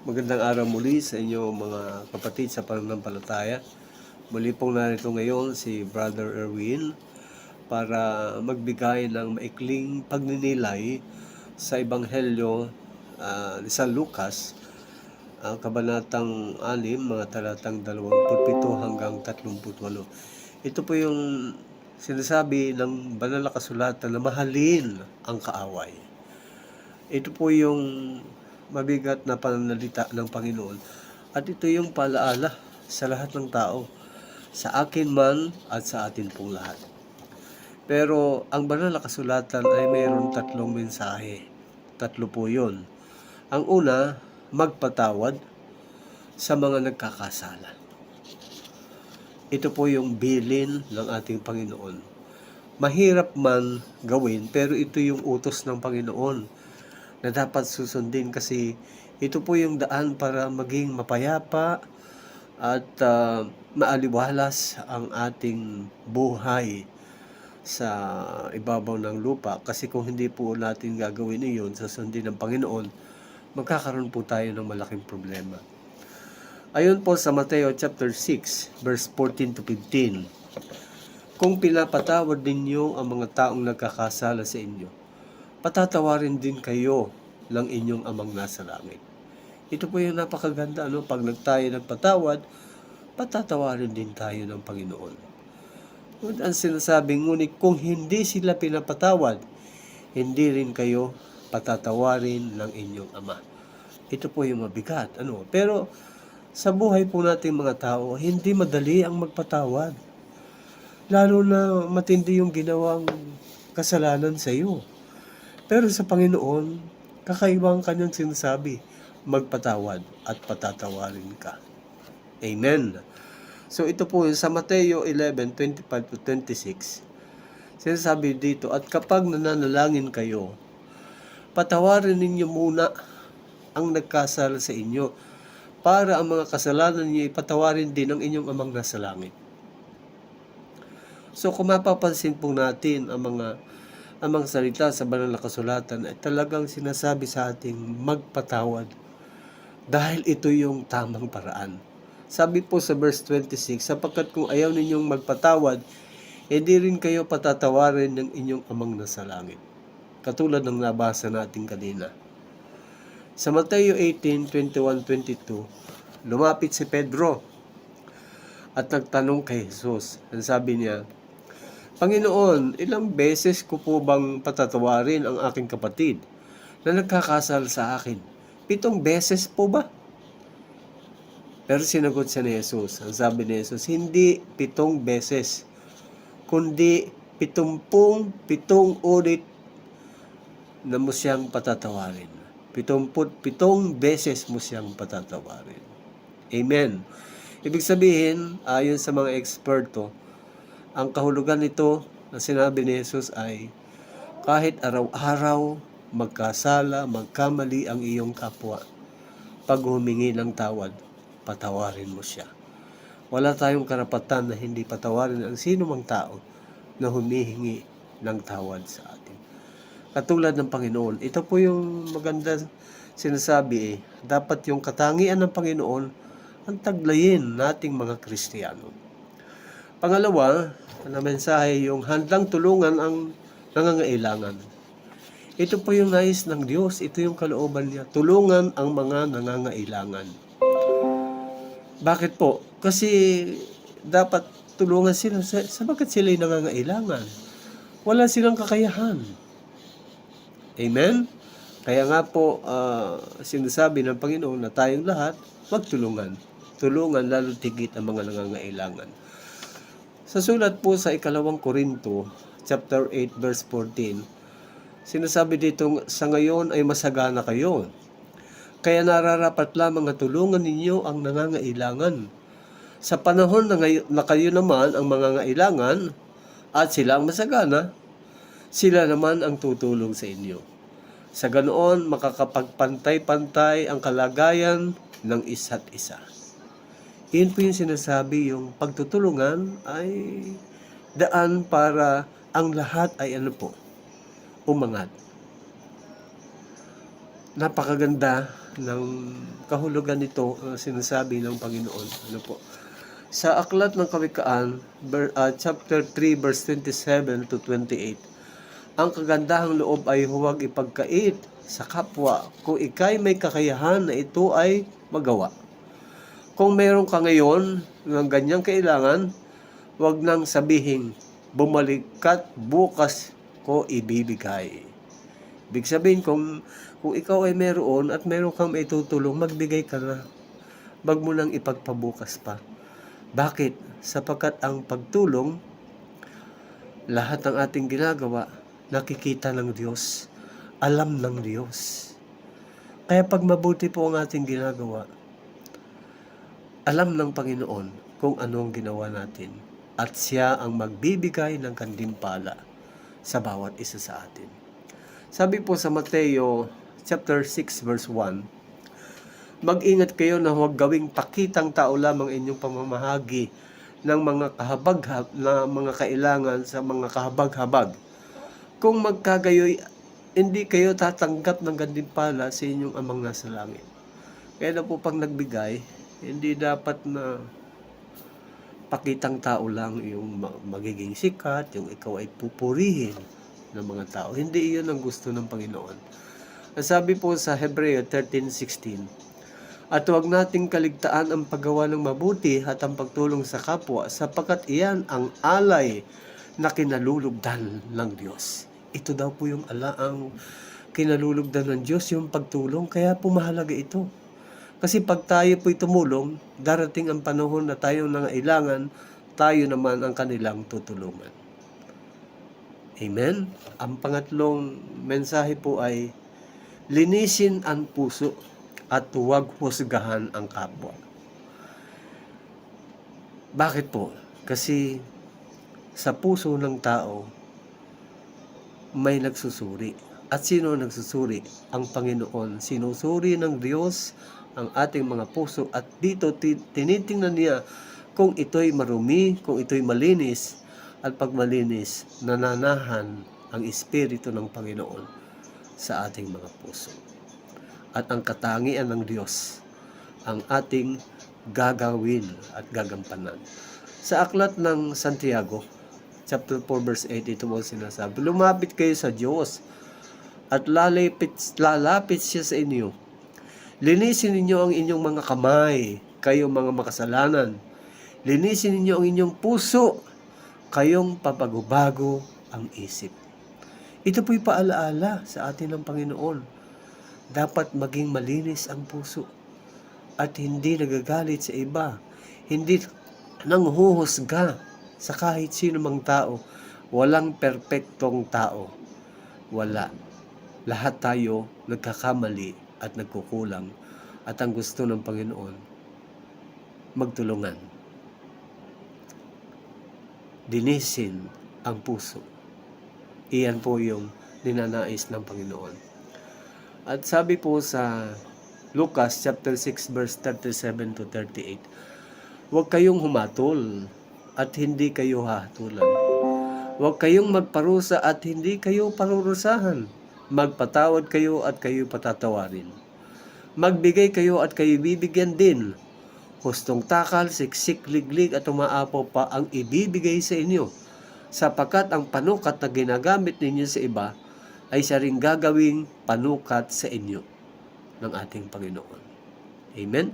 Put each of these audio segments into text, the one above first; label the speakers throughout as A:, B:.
A: Magandang araw muli sa inyo mga kapatid sa pananampalataya. Muli pong narito ngayon si Brother Erwin para magbigay ng maikling pagninilay sa Ebanghelyo ni San Lucas, ang kabanatang 6, mga talatang 27 hanggang 38. Ito po yung sinasabi ng banal na kasulatan na mahalin ang kaaway. Ito po yung mabigat na pananalita ng Panginoon at ito yung paalaala sa lahat ng tao, sa akin man at sa atin pong lahat. Pero ang banal na kasulatan ay mayroon 3 mensahe. 3 po yun. Ang una, magpatawad sa mga nagkakasala. Ito po yung bilin ng ating Panginoon. Mahirap man gawin, pero ito yung utos ng Panginoon na dapat susundin kasi ito po yung daan para maging mapayapa at maaliwalas ang ating buhay sa ibabaw ng lupa. Kasi kung hindi po natin gagawin iyon, susundin ng Panginoon, magkakaroon po tayo ng malaking problema. Ayon po sa Mateo chapter 6, verse 14 to 15. Kung pinapatawad ninyo ang mga taong nagkakasala sa inyo, patatawarin din kayo ng inyong amang nasa langit. Ito po yung napakaganda, pag tayo nagpatawad, patatawarin din tayo ng Panginoon. Ang sinasabing, ngunit kung hindi sila pinapatawad, hindi rin kayo patatawarin ng inyong ama. Ito po yung mabigat. Pero sa buhay po nating mga tao, hindi madali ang magpatawad. Lalo na matindi yung ginawang kasalanan sa iyo. Pero sa Panginoon, kakaibang kanyang sinasabi, magpatawad at patatawarin ka. Amen. So ito po sa Mateo 11:25 to 26. Sinasabi dito, at kapag nananalangin kayo, patawarin ninyo muna ang nagkasala sa inyo, para ang mga kasalanan niyo ipatawarin din ng inyong amang nasa langit. So kung mapapansin po natin ang mga salita sa banal na kasulatan ay talagang sinasabi sa ating magpatawad dahil ito yung tamang paraan. Sabi po sa verse 26, sapagkat kung ayaw ninyong magpatawad, hindi rin kayo patatawarin ng inyong amang nasa langit. Katulad ng nabasa natin kanina. Sa Mateo 18:21-22, lumapit si Pedro at nagtanong kay Jesus. Ang sabi niya, Panginoon, ilang beses ko po bang patatawarin ang aking kapatid na nagkakasala sa akin? 7 beses po ba? Pero sinagot siya ni Jesus. Ang sabi ni Jesus, hindi 7 beses, kundi 77 ulit na mo siyang patatawarin. 77 beses mo siyang patatawarin. Amen. Ibig sabihin, ayon sa mga eksperto, ang kahulugan nito na sinabi ni Jesus ay kahit araw-araw magkasala, magkamali ang iyong kapwa, pag humingi ng tawad, patawarin mo siya. Wala tayong karapatan na hindi patawarin ang sino mang tao na humihingi ng tawad sa atin. Katulad ng Panginoon, ito po yung maganda sinasabi dapat yung katangian ng Panginoon ang taglayin nating mga Kristiyano. Pangalawa, na mensahe yung handang tulungan ang nangangailangan. Ito po yung nais ng Diyos, ito yung kalooban niya, tulungan ang mga nangangailangan. Bakit po? Kasi dapat tulungan sila sapagkat sila yung nangangailangan. Wala silang kakayahan. Amen? Kaya nga po, sinasabi ng Panginoon na tayong lahat, magtulungan. Tulungan lalo tigit ang mga nangangailangan. Sa sulat po sa 2 Korinto, chapter 8, verse 14, sinasabi dito, sa ngayon ay masagana kayo. Kaya nararapat lamang na tulungan ninyo ang nangangailangan. Sa panahon na kayo naman ang mangangailangan at sila ang masagana, sila naman ang tutulong sa inyo. Sa ganoon, makakapagpantay-pantay ang kalagayan ng isa't isa. Yun po yung sinasabi, yung pagtutulungan ay daan para ang lahat ay umangat. Napakaganda ng kahulugan nito, sinasabi ng Panginoon. Ano po? Sa Aklat ng Kawikaan, chapter 3, verse 27 to 28, ang kagandahang loob ay huwag ipagkait sa kapwa kung ikay may kakayahan na ito ay magawa. Kung meron ka ngayon ng ganyang kailangan, huwag nang sabihin, bumalik ka't bukas ko ibibigay. Ibig sabihin, kung ikaw ay meron at meron kang maitutulong, magbigay ka na. Wag mo nang ipagpabukas pa. Bakit? Sapagkat ang pagtulong, lahat ng ating ginagawa, nakikita ng Diyos, alam ng Diyos. Kaya pag mabuti po ang ating ginagawa, alam ng Panginoon kung anong ginawa natin, at siya ang magbibigay ng gantimpala sa bawat isa sa atin. Sabi po sa Mateo chapter 6 verse 1, mag-ingat kayo na huwag gawing pakitang tao lamang inyong pamamahagi ng mga mga kailangan sa mga kahabag-habag. Kung magkagayoy, hindi kayo tatanggap ng gantimpala sa inyong amang nasa langit. Kaya na po pag nagbigay, hindi dapat na pakitang tao lang yung magiging sikat, yung ikaw ay pupurihin ng mga tao. Hindi iyon ang gusto ng Panginoon. Sabi po sa Hebreo 13:16, at huwag nating kaligtaan ang paggawa ng mabuti at ang pagtulong sa kapwa, sapagkat iyan ang alay na kinalulugdan ng Diyos. Ito daw po yung ang kinalulugdan ng Diyos, yung pagtulong. Kaya po mahalaga ito. Kasi pag tayo po'y tumulong, darating ang panahon na tayo nangailangan, tayo naman ang kanilang tutulungan. Amen? Ang pangatlong mensahe po ay, linisin ang puso at huwag husgahan ang kapwa. Bakit po? Kasi sa puso ng tao, may nagsusuri. At sino nagsusuri? Ang Panginoon. Sinusuri ng Diyos ang ating mga puso, at dito tinitingnan niya kung ito'y marumi, kung ito'y malinis, at pag malinis, nananahan ang Espiritu ng Panginoon sa ating mga puso. At ang katangian ng Diyos ang ating gagawin at gagampanan. Sa Aklat ng Santiago, chapter 4, verse 8, ito mo sinasabi, lumapit kayo sa Diyos at lalapit siya sa inyo. Linisin ninyo ang inyong mga kamay, kayong mga makasalanan. Linisin ninyo ang inyong puso, kayong pabago-bago ang isip. Ito po'y paalaala sa atin ng Panginoon. Dapat maging malinis ang puso at hindi nagagalit sa iba. Hindi nanghuhusga sa kahit sino mang tao. Walang perpektong tao. Wala. Lahat tayo nagkakamali at nagkukulang, at ang gusto ng Panginoon, magtulungan. Linisin ang puso. Iyan po yung ninanais ng Panginoon. At sabi po sa Lucas chapter 6 verse 37 to 38, huwag kayong humatol at hindi kayo hahatulan. Huwag kayong magparusa at hindi kayo parurusahan. Magpatawad kayo at kayo patatawarin. Magbigay kayo at kayo bibigyan din. Hustong takal, siksik, liglig at umaapaw pa ang ibibigay sa inyo, sapagkat ang panukat na ginagamit ninyo sa iba ay siya ring gagawing panukat sa inyo ng ating Panginoon. Amen?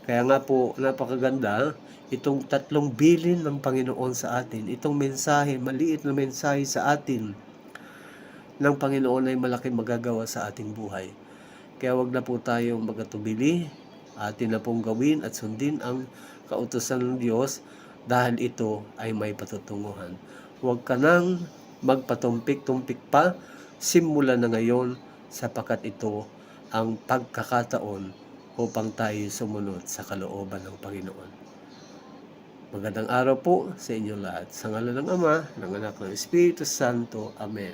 A: Kaya nga po, napakaganda itong 3 bilin ng Panginoon sa atin. Itong mensahe, maliit na mensahe sa atin ng Panginoon ay malaking magagawa sa ating buhay. Kaya wag na po tayong magatubili, atin na pong gawin at sundin ang kautusan ng Diyos, dahil ito ay may patutunguhan. Huwag ka nang magpatumpik-tumpik pa, simula na ngayon, sapagkat ito ang pagkakataon upang tayo sumunod sa kalooban ng Panginoon. Magandang araw po sa inyo lahat. Sa ngalan ng Ama, ng Anak, ng Espiritu Santo. Amen.